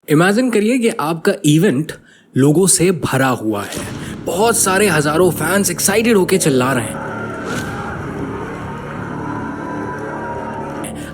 Imagine करिए कि आपका इवेंट लोगों से भरा हुआ है, बहुत सारे हजारों फैंस एक्साइटेड होके चिल्ला रहे हैं।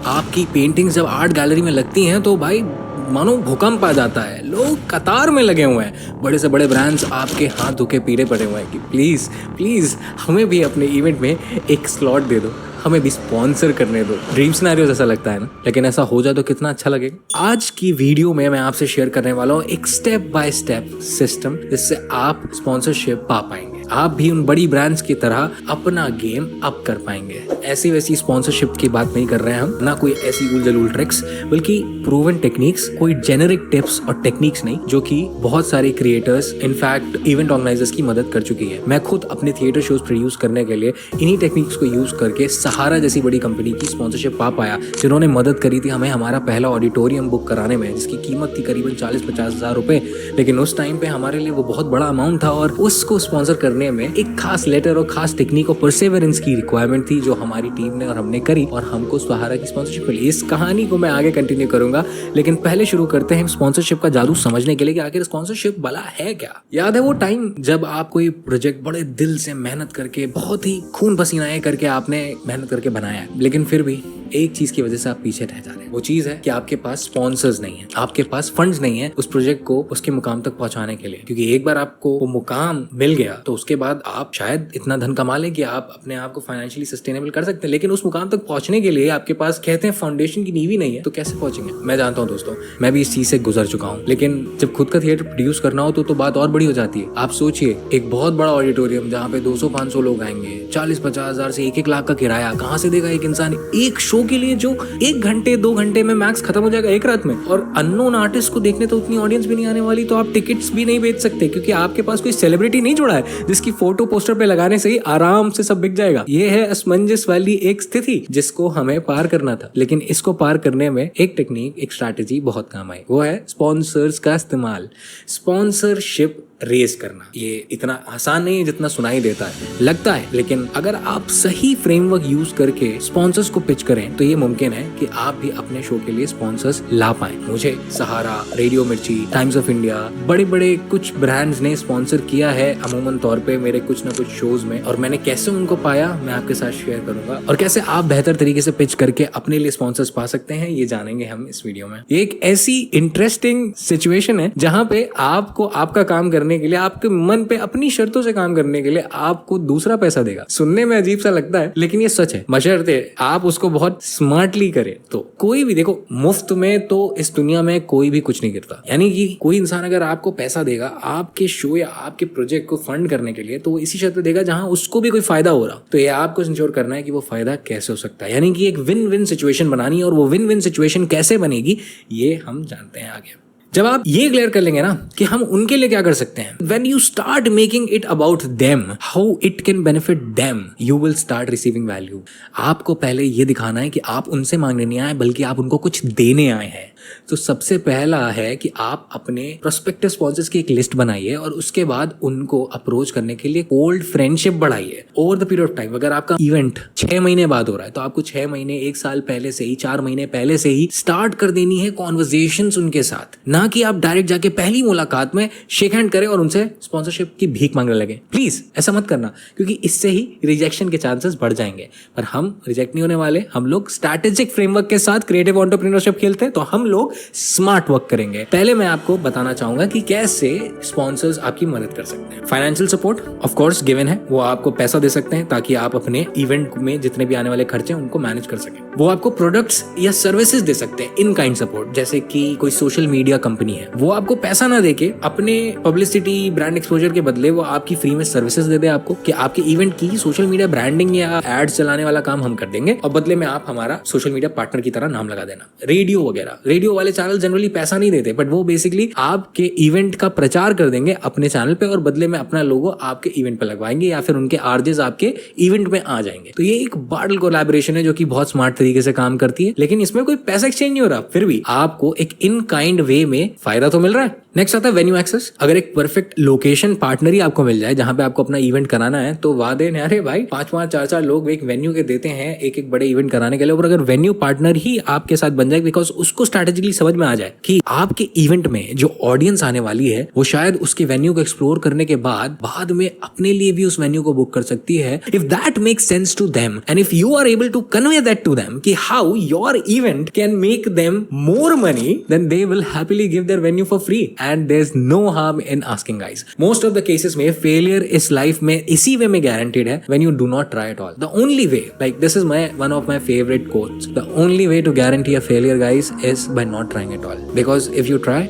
आपकी पेंटिंग्स जब आर्ट गैलरी में लगती हैं तो भाई मानो भूकंप आ जाता है। लोग कतार में लगे हुए हैं, बड़े से बड़े ब्रांड्स आपके हाथ धोके पीड़े पड़े हुए हैं कि प्लीज़ प्लीज़ हमें भी अपने इवेंट में एक स्लॉट दे दो, हमें भी स्पॉन्सर करने दो। ड्रीम सिनेरियो जैसा लगता है ना, लेकिन ऐसा हो जाए तो कितना अच्छा लगेगा। आज की वीडियो में मैं आपसे शेयर करने वाला हूँ एक स्टेप बाय स्टेप सिस्टम जिससे आप स्पॉन्सरशिप पा पाएंगे। आप भी उन बड़ी ब्रांड्स की तरह अपना गेम अप कर पाएंगे। ऐसी वैसी स्पॉन्सरशिप की बात नहीं कर रहे हैं हम, ना कोई ऐसी उलझुल ट्रिक्स, बल्कि प्रूवन टेक्निक्स, कोई जेनेरिक टिप्स और टेक्निक्स नहीं, जो कि बहुत सारे क्रिएटर्स, इनफैक्ट इवेंट ऑर्गेनाइजर्स की मदद कर चुकी है। मैं खुद अपने थिएटर शोज प्रोड्यूस करने के लिए इन्हीं टेक्निक्स को यूज करके सहारा जैसी बड़ी कंपनी की स्पॉन्सरशिप पा पाया, जिन्होंने मदद करी थी हमें हमारा पहला ऑडिटोरियम बुक कराने में, जिसकी कीमत थी करीबन 40-50 हज़ार रुपए। लेकिन उस टाइम पे हमारे लिए वो बहुत बड़ा अमाउंट था और उसको स्पॉन्सर करने में एक खास लेटर और खास टेक्निक और परसेवरेंस की रिक्वायरमेंट थी, जो हमारी टीम ने और हमने करी और हमको सहारा की स्पॉन्सरशिप मिली। इस कहानी को मैं आगे कंटिन्यू करूंगा, लेकिन पहले शुरू करते हैं स्पॉन्सरशिप का जादू समझने के लिए कि आखिर स्पॉन्सरशिप भला है क्या। याद है वो टाइम जब आप कोई प्रोजेक्ट बड़े दिल से मेहनत करके, बहुत ही खून पसीनाएं करके आपने मेहनत करके बनाया है, लेकिन फिर भी एक चीज की वजह से आप पीछे रह जा रहे हैं। वो चीज है कि आपके पास स्पॉन्सर्स नहीं है, आपके पास फंड्स नहीं है उस प्रोजेक्ट को उसके मुकाम तक पहुंचाने के लिए। क्योंकि एक बार आपको वो मुकाम मिल गया तो उसके बाद आप शायद इतना धन कमा लें कि आप अपने आप को फाइनेंशियली सस्टेनेबल कर सकते हैं, लेकिन उस मुकाम तक पहुंचने के लिए आपके पास, कहते हैं, फाउंडेशन की नींव ही नहीं है, तो कैसे पहुंचेंगे। मैं जानता हूँ दोस्तों, मैं भी इस चीज से गुजर चुका हूँ, लेकिन जब खुद का थिएटर प्रोड्यूस करना हो तो बात और बड़ी हो जाती है। आप सोचिए, एक बहुत बड़ा ऑडिटोरियम जहाँ पे 200-500 लोग आएंगे, 40-50 हज़ार से 1-1 लाख का किराया कहाँ से देगा एक इंसान एक शो के लिए, जो 1 घंटे 2 घंटे में मैक्स खत्म हो जाएगा एक रात में। और अननोन आर्टिस्ट को देखने तो उतनी ऑडियंस भी नहीं आने वाली, तो आप टिकट्स भी नहीं बेच सकते क्योंकि आपके पास कोई सेलिब्रिटी नहीं जुड़ा है जिसकी फोटो पोस्टर पे लगाने से ही आराम से सब बिक जाएगा। ये है असमंजस वाली एक स्थिति जिसको हमें पार करना था, लेकिन इसको पार करने में एक टेक्निक, एक स्ट्रैटेजी बहुत काम आई। वो है स्पॉन्सर्स का इस्तेमाल, स्पॉन्सरशिप रेस करना। ये इतना आसान नहीं है जितना सुनाई देता है, लगता है, लेकिन अगर आप सही फ्रेमवर्क यूज करके स्पॉन्सर्स को पिच करें तो ये मुमकिन है कि आप भी अपने शो के लिए स्पॉन्सर्स ला पाएं। मुझे सहारा, रेडियो मिर्ची, टाइम्स ऑफ इंडिया, बड़े बड़े कुछ ब्रांड्स ने स्पॉन्सर किया है अमूमन तौर पे मेरे कुछ ना कुछ शोज में, और मैंने कैसे उनको पाया मैं आपके साथ शेयर करूंगा, और कैसे आप बेहतर तरीके से पिच करके अपने लिए स्पॉन्सर्स पा सकते हैं, ये जानेंगे हम इस वीडियो में। ये एक ऐसी इंटरेस्टिंग सिचुएशन है जहां पे आपको आपका काम करने के लिए, आपके मन पे अपनी शर्तों से काम करने के लिए आपको दूसरा पैसा देगा। सुनने में अजीब सा लगता है, लेकिन ये सच है, बशर्ते आप उसको बहुत स्मार्टली करें। तो कोई भी, देखो, मुफ्त में तो इस दुनिया में कोई भी कुछ नहीं गिरता। यानी कि कोई इंसान अगर आपको पैसा देगा आपके शो या आपके प्रोजेक्ट को फंड करने के लिए, तो वो इसी शर्त पे देगा जहां उसको भी कोई फायदा हो रहा। तो ये आपको इंश्योर करना है कि वो फायदा कैसे हो सकता है, यानी कि एक विन विन सिचुएशन बनानी है। और वो विन विन सिचुएशन कैसे बनेगी ये हम जानते हैं आगे। जब आप ये क्लियर कर लेंगे ना कि हम उनके लिए क्या कर सकते हैं, when you start making it about them, how it can benefit them, you will start receiving value। आपको पहले ये दिखाना है कि आप उनसे मांगने नहीं आए, बल्कि आप उनको कुछ देने आए हैं। तो सबसे पहला है कि आप अपने प्रोस्पेक्टिव स्पॉन्सर्स की एक लिस्ट बनाइए और उसके बाद उनको अप्रोच करने के लिए कोल्ड फ्रेंडशिप बढ़ाइए over the period of time. अगर आपका इवेंट 6 महीने बाद हो रहा है तो आपको 6 महीने, 1 साल पहले से ही, 4 महीने पहले से ही स्टार्ट कर देनी है कॉन्वर्जेशंस उनके साथ, ना कि आप डायरेक्ट जाके पहली मुलाकात में शेक हैंड करें और उनसे स्पॉन्सरशिप की भीख मांगने लगे। प्लीज ऐसा मत करना, क्योंकि इससे ही रिजेक्शन के चांसेस बढ़ जाएंगे। पर हम रिजेक्ट नहीं होने वाले, हम लोग स्ट्रैटेजिक फ्रेमवर्क के साथ क्रिएटिव एंटरप्रेन्योरशिप खेलते हैं, तो हम लोग स्मार्ट वर्क करेंगे। पहले मैं आपको बताना चाहूंगा कि कैसे स्पॉन्सर्स आपकी मदद कर सकते हैं। Financial support of course given है, वो आपको पैसा दे सकते हैं ताकि आप अपने इवेंट में जितने भी आने वाले खर्चे उनको मैनेज कर सकें। वो आपको प्रोडक्ट्स या सर्विसेज दे सकते हैं, इन काइंड सपोर्ट, जैसे कि कोई सोशल मीडिया कंपनी है, वो आपको पैसा ना देके अपने पब्लिसिटी, ब्रांड एक्सपोजर के बदले वो आपकी फ्री में सर्विसेज दे दे आपको कि आपके इवेंट की सोशल मीडिया ब्रांडिंग या एड्स चलाने वाला काम हम कर देंगे और बदले में आप हमारा सोशल मीडिया पार्टनर की तरह नाम लगा देना। रेडियो वगैरह, रेडियो वाले चैनल जनरली पैसा नहीं देते, बट वो बेसिकली आपके इवेंट का प्रचार कर देंगे अपने चैनल पे और बदले में अपना लोगो आपके इवेंट पे लगवाएंगे या फिर उनके आरजेस आपके इवेंट में आ जाएंगे। तो ये एक बाटल कोलैबोरेशन है जो कि बहुत स्मार्ट तरीके से काम करती है, लेकिन इसमें कोई पैसा एक्सचेंज नहीं हो रहा, फिर भी आपको एक इन काइंड वे में फायदा तो मिल रहा है। नेक्स्ट आता है वेन्यू एक्सेस। अगर एक परफेक्ट लोकेशन पार्टनर ही आपको मिल जाए जहां पे आपको अपना इवेंट कराना है तो वादे न्यारे भाई, 5-5 4-4 लोग एक वेन्यू के देते हैं एक बड़े इवेंट कराने के लिए। और अगर वेन्यू पार्टनर ही आपके साथ बन जाए, बिकॉज उसको स्ट्रैटेजिकली समझ में आ जाए कि आपके इवेंट में जो ऑडियंस आने वाली है वो शायद उसके वेन्यू को एक्सप्लोर करने के बाद में अपने लिए भी उस वेन्यू को बुक कर सकती है, if that makes sense to them and if you are able to convey that to them कि how your event can make them more money, then they will happily give their venue for free and there is no harm in asking guys. Most of the cases में failure इस life में इसी way में guaranteed है, when you do not try at all. The only way, like this is my one of my favourite quotes, the only way to guarantee a failure guys is by not trying at all, because if you try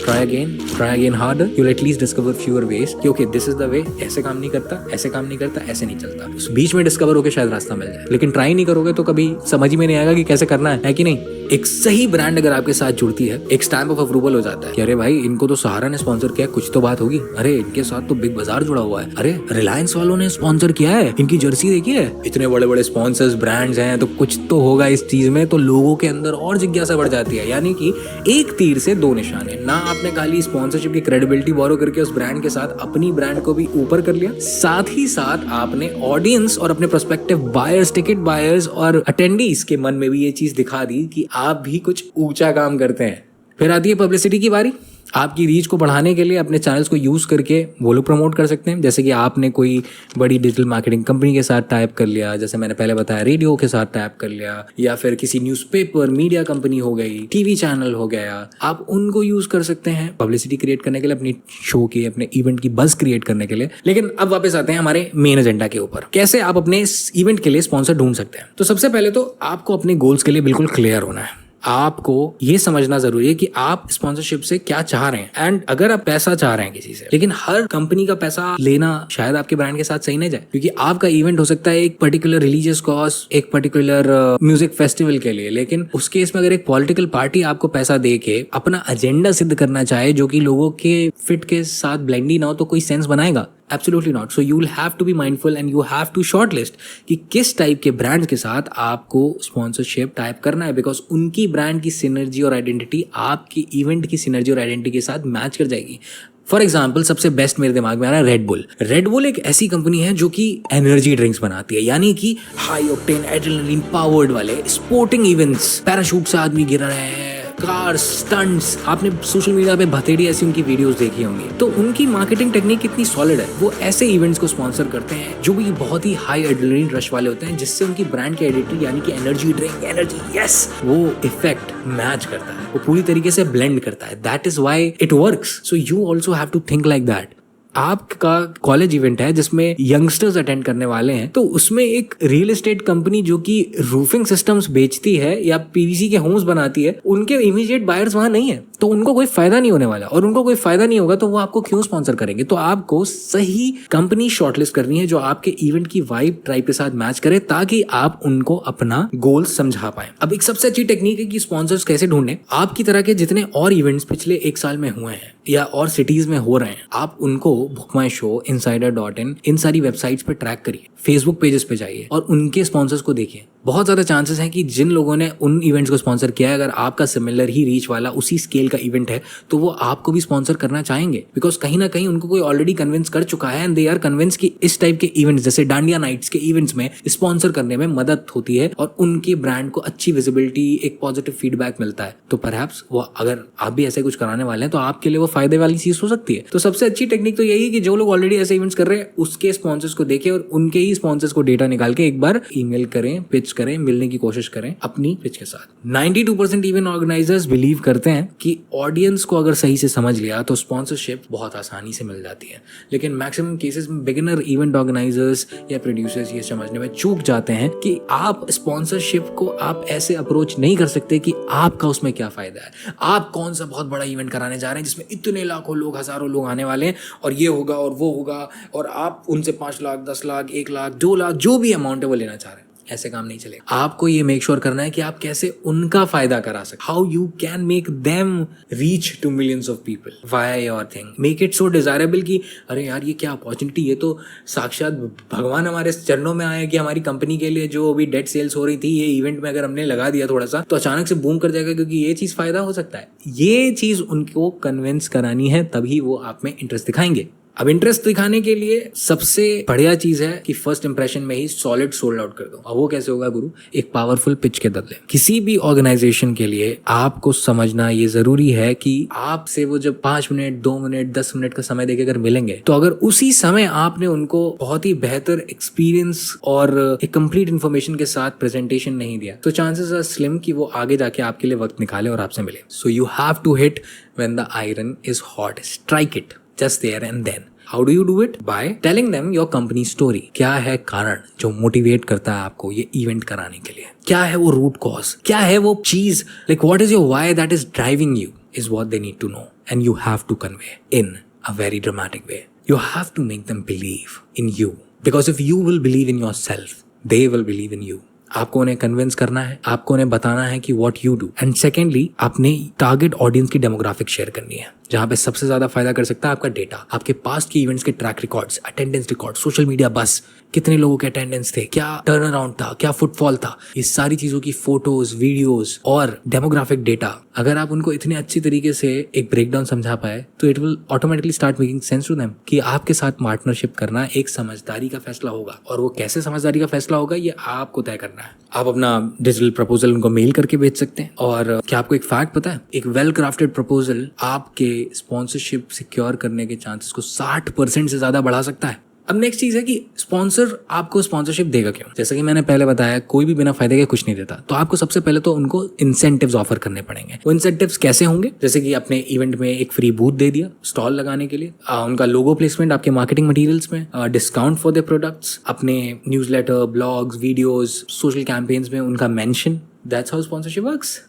again harder, you will at least discover fewer ways कि okay this is the way, ऐसे काम नहीं करता, ऐसे काम नहीं करता, ऐसे नहीं चलता। उस बीच में डिस्कवर होकर शायद रास्ता मिल जाए, लेकिन ट्राई नहीं करोगे तो कभी समझ में नहीं आएगा कि कैसे करना है कि नहीं। एक सही ब्रांड अगर आपके साथ जुड़ती है, एक स्टैम्प ऑफ अप्रूवल हो जाता है कि अरे भाई इनको तो सहारा ने स्पॉन्सर किया, कुछ तो बात होगी, अरे इनके साथ तो बिग बाजार जुड़ा हुआ है, अरे रिलायंस वालों ने स्पॉन्सर किया है, इनकी जर्सी देखी है, इतने बड़े बड़े स्पॉन्सर्स ब्रांड्स हैं तो कुछ तो होगा इस चीज में। तो लोगों के अंदर और जिज्ञासा बढ़ जाती है। यानी कि एक तीर से दो निशाने, ना आपने खाली स्पॉन्सरशिप की क्रेडिबिलिटी बोरो करके उस ब्रांड के साथ अपनी ब्रांड को भी ऊपर कर लिया, साथ ही साथ आपने ऑडियंस और अपने प्रोस्पेक्टिव बायर्स, टिकट बायर्स और अटेंडीज के मन में भी ये चीज दिखा दी कि आप भी कुछ ऊंचा काम करते हैं। फिर आती है पब्लिसिटी की बारी। आपकी रीच को बढ़ाने के लिए अपने चैनल्स को यूज करके वो लोग प्रमोट कर सकते हैं, जैसे कि आपने कोई बड़ी डिजिटल मार्केटिंग कंपनी के साथ टाइप कर लिया, जैसे मैंने पहले बताया रेडियो के साथ टाइप कर लिया, या फिर किसी न्यूज़पेपर मीडिया कंपनी हो गई, टीवी चैनल हो गया, आप उनको यूज कर सकते हैं पब्लिसिटी क्रिएट करने के लिए, अपनी शो की, अपने इवेंट की बज़ क्रिएट करने के लिए। लेकिन अब वापस आते हैं हमारे मेन एजेंडा के ऊपर, कैसे आप अपने इवेंट के लिए स्पॉन्सर ढूंढ सकते हैं। तो सबसे पहले तो आपको अपने गोल्स के लिए बिल्कुल क्लियर होना है। आपको ये समझना जरूरी है कि आप स्पॉन्सरशिप से क्या चाह रहे हैं। एंड अगर आप पैसा चाह रहे हैं किसी से, लेकिन हर कंपनी का पैसा लेना शायद आपके ब्रांड के साथ सही नहीं जाए, क्योंकि आपका इवेंट हो सकता है एक पर्टिकुलर रिलीजियस कॉज, एक पर्टिकुलर म्यूजिक फेस्टिवल के लिए, लेकिन उस केस में अगर एक पॉलिटिकल पार्टी आपको पैसा दे के अपना एजेंडा सिद्ध करना चाहे जो कि लोगों के फिट के साथ ब्लेंड ही ना हो, तो कोई सेंस बनाएगा? Absolutely not. So you will have to be mindful and you have to shortlist कि किस टाइप के ब्रांड्स के साथ आपको स्पॉन्सरशिप टाइप करना है, बिकॉज उनकी ब्रांड की सिनर्जी और आइडेंटिटी आपकी इवेंट की सिनर्जी और आइडेंटिटी के साथ मैच कर जाएगी। फॉर एग्जाम्पल सबसे बेस्ट मेरे दिमाग में आ रहा है रेड बुल। रेड बुल एक ऐसी कंपनी है जो कि एनर्जी ड्रिंक्स बनाती है, यानी कि हाई ऑक्टेन एड्रेनलिन पावर्ड वाले स्पोर्टिंग इवेंट्स, पैराशूट से आदमी गिर रहे हैं, कार स्टंट्स, आपने सोशल मीडिया पे बथेड़ी ऐसी उनकी वीडियोस देखी होंगी। तो उनकी मार्केटिंग टेक्निक कितनी सॉलिड है। वो ऐसे इवेंट्स को स्पॉन्सर करते हैं जो भी बहुत ही हाई एड्रेनलिन रश वाले होते हैं, जिससे उनकी ब्रांड की आइडेंटिटी यानी कि एनर्जी ड्रिंक, एनर्जी यस, वो इफेक्ट मैच करता है, वो पूरी तरीके से ब्लेंड करता है। That is why it works. So you also have to think like that. आपका कॉलेज इवेंट है जिसमें यंगस्टर्स अटेंड करने वाले हैं, तो उसमें एक रियल एस्टेट कंपनी जो कि रूफिंग सिस्टम्स बेचती है या पीवीसी के होम्स बनाती है, उनके इमीडिएट बायर्स वहां नहीं है, तो उनको कोई फायदा नहीं होने वाला। और उनको कोई फायदा नहीं होगा तो वो आपको क्यों स्पॉन्सर करेंगे? तो आपको सही कंपनी शॉर्टलिस्ट करनी है जो आपके इवेंट की वाइब ट्राइब के साथ मैच करे, ताकि आप उनको अपना गोल समझा पाए। अब एक सबसे अच्छी टेक्निक है कि स्पॉन्सर्स कैसे ढूंढें। आपकी तरह के जितने और इवेंट्स पिछले 1 साल में हुए हैं या और सिटीज में हो रहे हैं, आप उनको बुक माई शो, insider.in, इन सारी वेबसाइट्स पे ट्रैक करिए, फेसबुक पेजेस पे जाइए और उनके स्पॉन्सर्स को देखिए। बहुत ज्यादा चांसेस हैं कि जिन लोगों ने उन इवेंट्स को स्पॉन्सर किया है, अगर आपका सिमिलर ही रीच वाला उसी स्केल का इवेंट है, तो वो आपको भी स्पॉन्सर करना चाहेंगे, बिकॉज कहीं ना कहीं उनको कोई ऑलरेडी कन्विंस कर चुका है एंड दे आर कन्विंस कि इस टाइप के इवेंट्स जैसे डांडिया नाइट्स के इवेंट्स में स्पॉन्सर करने में मदद होती है और उनके ब्रांड को अच्छी विजिबिलिटी, एक पॉजिटिव फीडबैक मिलता है। तो परहैप्स वो, अगर आप भी ऐसे कुछ कराने वाले हैं तो आपके लिए वो फायदे वाली चीज हो सकती है। तो सबसे अच्छी टेक्निक तो यही है कि जो लोग ऑलरेडी ऐसे इवेंट्स कर रहे हैं उसके स्पॉन्सर्स को देखें और उनके ही स्पॉन्सर्स को डेटा निकाल के एक बार ईमेल करें, पिच करें, मिलने की कोशिश करें अपनी पिच के साथ। 92% इवेंट ऑर्गेनाइजर्स बिलीव करते हैं कि ऑडियंस को अगर सही से समझ लिया तो स्पॉन्सरशिप बहुत आसानी से मिल जाती है, लेकिन मैक्सिमम केसेस में बिगिनर इवेंट ऑर्गेनाइजर्स या प्रोड्यूसर्स ये समझने में चूक जाते हैं कि आप स्पॉन्सरशिप को आप ऐसे अप्रोच नहीं कर सकते कि आपका उसमें क्या फायदा है। आप कौन सा बहुत बड़ा इवेंट कराने जा रहे हैं जिसमें इतने लाखों लोग, हजारों लोग आने वाले हैं और ये होगा और वो होगा, और आप उनसे 5 लाख, 10 लाख, 1 लाख, 2 लाख जो भी अमाउंट है वो लेना चाह रहे हैं। ऐसे काम नहीं चलेगा। आपको ये मेक श्योर करना है कि आप कैसे उनका फायदा करा सकते, how you can make them reach to millions of people via your thing, make it so desirable कि अरे यार ये क्या अपॉर्चुनिटी, ये तो साक्षात भगवान हमारे चरणों में आया कि हमारी कंपनी के लिए जो अभी डेड सेल्स हो रही थी ये इवेंट में अगर हमने लगा दिया थोड़ा सा तो अचानक से बूम कर जाएगा, क्योंकि ये चीज फायदा हो सकता है। ये चीज उनको कन्विंस करानी है, तभी वो आप में इंटरेस्ट दिखाएंगे। अब इंटरेस्ट दिखाने के लिए सबसे बढ़िया चीज है कि फर्स्ट इंप्रेशन में ही सॉलिड सोल्ड आउट कर दो। अब वो कैसे होगा गुरु? एक पावरफुल पिच के बदले। किसी भी ऑर्गेनाइजेशन के लिए आपको समझना ये जरूरी है कि आपसे वो जब 5 मिनट 2 मिनट 10 मिनट का समय देके अगर मिलेंगे तो अगर उसी समय आपने उनको बहुत ही बेहतर एक्सपीरियंस और एक कंप्लीट इन्फॉर्मेशन के साथ प्रेजेंटेशन नहीं दिया तो चांसेस आर स्लिम कि वो आगे जाके आपके लिए वक्त निकाले और आपसे मिले। So you have to hit when the iron is hot, strike it just there and then. How do you do it? By telling them your company story. क्या है कारण जो मोटिवेट करता है आपको ये इवेंट कराने के लिए? क्या है वो रूट कॉज? क्या है वो चीज? Like what is your why that is driving you is what they need to know, and you have to convey in a very dramatic way. You have to make them believe in you, because if you will believe in yourself, they will believe in you. आपको उन्हें convince करना है, आपको उन्हें बताना है कि what you do, and secondly अपने टारगेट ऑडियंस की डेमोग्राफिक शेयर करनी है। जहां पे सबसे ज्यादा फायदा कर सकता है आपका डेटा, आपके पास्ट के इवेंट्स के track records, attendance record, social media बस, कितने लोगों के अटेंडेंस थे, क्या टर्न अराउंड था, क्या फुटफॉल था, ये सारी चीजों की फोटोज, वीडियोस और डेमोग्राफिक डेटा अगर आप उनको इतने अच्छी तरीके से एक ब्रेकडाउन समझा पाए तो it will automatically start making sense to them कि आपके साथ पार्टनरशिप करना एक समझदारी का फैसला होगा। और वो कैसे समझदारी का फैसला होगा ये आपको तय करना है। आप अपना डिजिटल प्रपोजल उनको मेल करके भेज सकते हैं। और क्या आपको एक फैक्ट पता है, एक वेल क्राफ्टेड प्रपोजल आपके स्पॉन्सरशिप सिक्योर करने के चांसेस को 60% से ज्यादा बढ़ा सकता है। अब नेक्स्ट चीज है कि स्पॉन्सर आपको स्पॉन्सरशिप देगा क्यों? जैसा कि मैंने पहले बताया, कोई भी बिना फायदे के कुछ नहीं देता। तो आपको सबसे पहले तो उनको इंसेंटिव्स ऑफर करने पड़ेंगे। वो इंसेंटिव्स कैसे होंगे? जैसे कि अपने इवेंट में एक फ्री बूथ दे दिया स्टॉल लगाने के लिए, उनका लोगो प्लेसमेंट आपके मार्केटिंग मटेरियल्स में, डिस्काउंट फॉर द प्रोडक्ट्स, अपने newsletter, blogs, videos, social campaigns में उनका mention. That's how sponsorship works.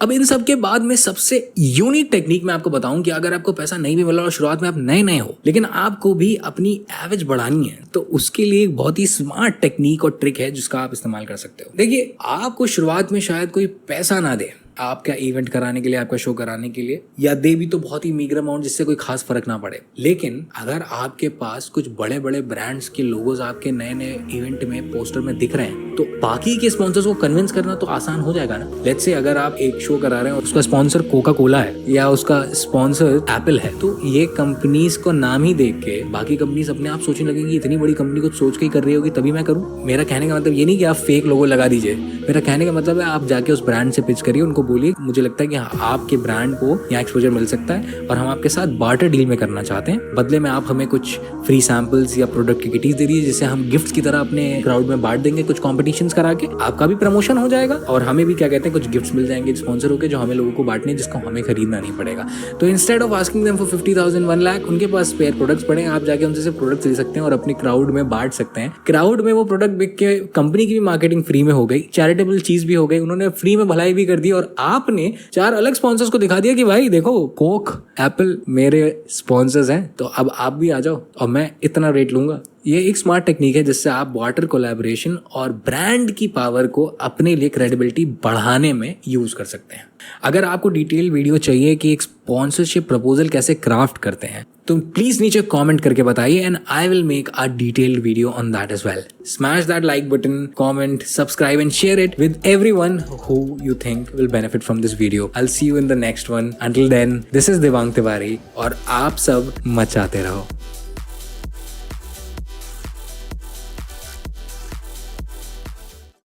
अब इन सब के बाद में सबसे यूनिक टेक्निक मैं आपको बताऊं कि अगर आपको पैसा नहीं भी मिला और शुरुआत में आप नए हो लेकिन आपको भी अपनी एवरेज बढ़ानी है तो उसके लिए एक बहुत ही स्मार्ट टेक्निक और ट्रिक है जिसका आप इस्तेमाल कर सकते हो। देखिए, आपको शुरुआत में शायद कोई पैसा ना दे आपका इवेंट कराने के लिए, आपका शो कराने के लिए, या दे भी तो बहुत ही मीगर अमाउंट जिससे कोई खास फर्क ना पड़े। लेकिन अगर आपके पास कुछ बड़े बड़े ब्रांड्स के लोगोज आपके नए नए इवेंट में पोस्टर में दिख रहे हैं तो बाकी के स्पॉन्सर्स को कन्विंस करना तो आसान हो जाएगा ना। लेट्स से अगर आप एक शो करा रहे हैं और उसका स्पॉन्सर कोका कोला है या उसका स्पॉन्सर एप्पल है तो ये कंपनीज को नाम ही देख के बाकी कंपनीज अपने आप सोचने लगेंगी इतनी बड़ी कंपनी कुछ सोच के ही कर रही होगी तभी मैं करूँ। मेरा कहने का मतलब ये नहीं कि आप फेक लोगो लगा दीजिए, मेरा कहने का मतलब है आप जाके उस ब्रांड से पिच करिए, उनको बोलिए मुझे लगता है कि आपके ब्रांड को यहाँ एक्सपोजर मिल सकता है और हम आपके साथ बार्टर डील में करना चाहते हैं, बदले में आप हमें कुछ फ्री सैंपल्स या प्रोडक्ट की किटीज दे दीजिए जिसे हम गिफ्ट्स की तरह अपने क्राउड में बांट देंगे कुछ कॉम्पिटिशंस करा के। आपका भी प्रमोशन हो जाएगा और हमें भी क्या कहते हैं कुछ गिफ्ट्स मिल जाएंगे स्पॉन्सर होकर जो हमें लोगों को बांटने जिसको हमें खरीदना नहीं पड़ेगा। तो instead of asking them for 50,000 1 lakh उनके पास स्पेयर प्रोडक्ट्स पड़े, आप जाके उनसे से प्रोडक्ट्स ले सकते हैं और अपनी क्राउड में बांट सकते हैं। क्राउड में वो प्रोडक्ट बिक के कंपनी की भी मार्केटिंग फ्री में हो गई, चैरिटेबल चीज भी हो गई, उन्होंने फ्री में भलाई भी कर दी और आपने 4 अलग स्पॉन्सर्स को दिखा दिया कि भाई देखो कोक, एप्पल मेरे स्पॉन्सर्स हैं तो अब आप भी आ जाओ और मैं इतना रेट लूंगा। ये एक स्मार्ट टेक्निक है जिससे आप वाटर कोलैबोरेशन और ब्रांड की पावर को अपने लिए क्रेडिबिलिटी बढ़ाने में यूज कर सकते हैं। अगर आपको डिटेल वीडियो चाहिए कि एक स्पॉन्सरशिप प्रपोजल कैसे क्राफ्ट करते हैं तो प्लीज नीचे कमेंट करके बताइए and I will make a detailed video on that as well. Smash that like button, comment, subscribe and share it with everyone who you think will benefit from this video. I'll see you in the next one. Until then, this is Devang Tiwari और आप सब मचाते रहो।